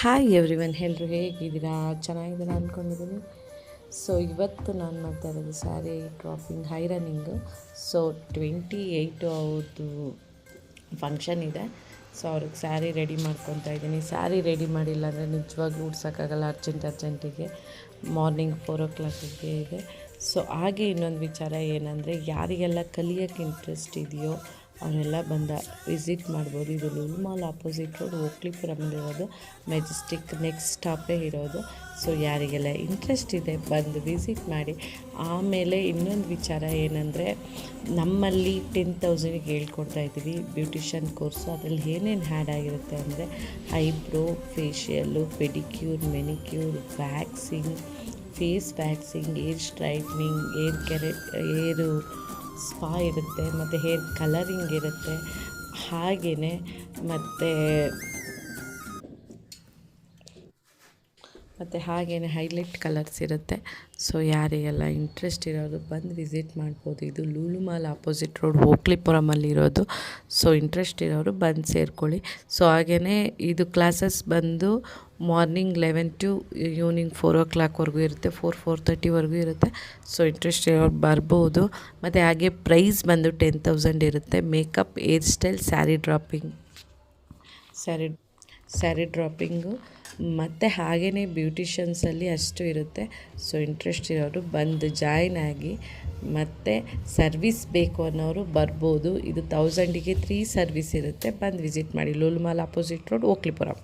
Hi everyone, ಎಲ್ಲರೂ ಹೇಗಿದ್ದೀರಾ? ಚೆನ್ನಾಗಿದ್ದೀರಾ ಅಂದ್ಕೊಂಡಿದ್ದೀನಿ. ಸೊ ಇವತ್ತು ನಾನು ಮಾಡ್ತಾ ಇರೋದು sari dropping high running. So 28 ಅವ್ರದ್ದು ಫಂಕ್ಷನ್ ಇದೆ. ಸೊ ಅವ್ರಿಗೆ ಸ್ಯಾರಿ ರೆಡಿ ಮಾಡ್ಕೊತಾ ಇದ್ದೀನಿ. ಸ್ಯಾರಿ ರೆಡಿ ಮಾಡಿಲ್ಲ ಅಂದರೆ ನಿಜವಾಗ್ಲೂ ಉಡ್ಸೋಕ್ಕಾಗಲ್ಲ. ಅರ್ಜೆಂಟಿಗೆ ಮಾರ್ನಿಂಗ್ 4 o'clock ಇದೆ. ಸೊ ಹಾಗೆ ಇನ್ನೊಂದು ವಿಚಾರ ಏನಂದರೆ, ಯಾರಿಗೆಲ್ಲ ಕಲಿಯೋಕ್ಕೆ ಇಂಟ್ರೆಸ್ಟ್ ಇದೆಯೋ ಅವರೆಲ್ಲ ವಿಸಿಟ್ ಮಾಡ್ಬೋದು. ಇದು ಲುಲು ಮಾಲ್ ಆಪೋಸಿಟ್ ರೋಡ್ ಓಕ್ಲಿಪುರಮಲ್ಲಿರೋದು, ಮೆಜೆಸ್ಟಿಕ್ ನೆಕ್ಸ್ಟ್ ಸ್ಟಾಪೇ ಇರೋದು. ಸೊ ಯಾರಿಗೆಲ್ಲ ಇಂಟ್ರೆಸ್ಟ್ ಇದೆ ಬಂದು ವಿಸಿಟ್ ಮಾಡಿ. ಆಮೇಲೆ ಇನ್ನೊಂದು ವಿಚಾರ ಏನಂದರೆ, ನಮ್ಮಲ್ಲಿ 10,000ಗೆ ಹೇಳ್ಕೊಡ್ತಾ ಇದ್ದೀವಿ ಬ್ಯೂಟಿಷನ್ ಕೋರ್ಸು. ಅದರಲ್ಲಿ ಏನೇನು ಹ್ಯಾಡ್ ಆಗಿರುತ್ತೆ ಅಂದರೆ, eyebrow, facial, pedicure, manicure, waxing, face waxing, hair straightening, hair spa ಇರುತ್ತೆ, ಮತ್ತು ಹೇರ್ ಕಲರಿಂಗ್ ಇರುತ್ತೆ. ಹಾಗೆಯೇ ಮತ್ತು ಹೈಲೈಟ್ ಕಲರ್ಸ್ ಇರುತ್ತೆ. ಸೊ ಯಾರಿಗೆಲ್ಲ ಇಂಟ್ರೆಸ್ಟ್ ಇರೋದು ಬಂದು ವಿಸಿಟ್ ಮಾಡ್ಬೋದು. ಇದು ಲೂಲು ಮಾಲ್ ಆಪೋಸಿಟ್ ರೋಡ್ ಓಕ್ಲಿಪುರಮಲ್ಲಿರೋದು. ಸೊ ಇಂಟ್ರೆಸ್ಟ್ ಇರೋರು ಬಂದು ಸೇರ್ಕೊಳ್ಳಿ. ಸೊ ಹಾಗೆಯೇ ಇದು ಕ್ಲಾಸಸ್ ಬಂದು ಮಾರ್ನಿಂಗ್ 11 to ಈವ್ನಿಂಗ್ 4 o'clockವರೆಗೂ ಇರುತ್ತೆ. 4:30ವರೆಗೂ ಇರುತ್ತೆ. ಸೊ ಇಂಟ್ರೆಸ್ಟ್ ಇರೋರು ಬರ್ಬೋದು. ಮತ್ತು ಹಾಗೆ ಪ್ರೈಸ್ ಬಂದು 10,000 ಇರುತ್ತೆ. Makeup, hair style, sari dropping ಮತ್ತು ಹಾಗೆಯೇ ಬ್ಯೂಟಿಷನ್ಸಲ್ಲಿ ಅಷ್ಟು ಇರುತ್ತೆ. ಸೊ ಇಂಟ್ರೆಸ್ಟ್ ಇರೋರು ಬಂದು ಜಾಯ್ನ್ ಆಗಿ, ಮತ್ತು ಸರ್ವಿಸ್ ಬೇಕು ಅನ್ನೋರು ಬರ್ಬೋದು. ಇದು 1000ಗೆ 3 ಸರ್ವಿಸ್ ಇರುತ್ತೆ. ಬಂದು ವಿಸಿಟ್ ಮಾಡಿ. Lulu mall opposite road ಓಕ್ಲಿಪುರಂ.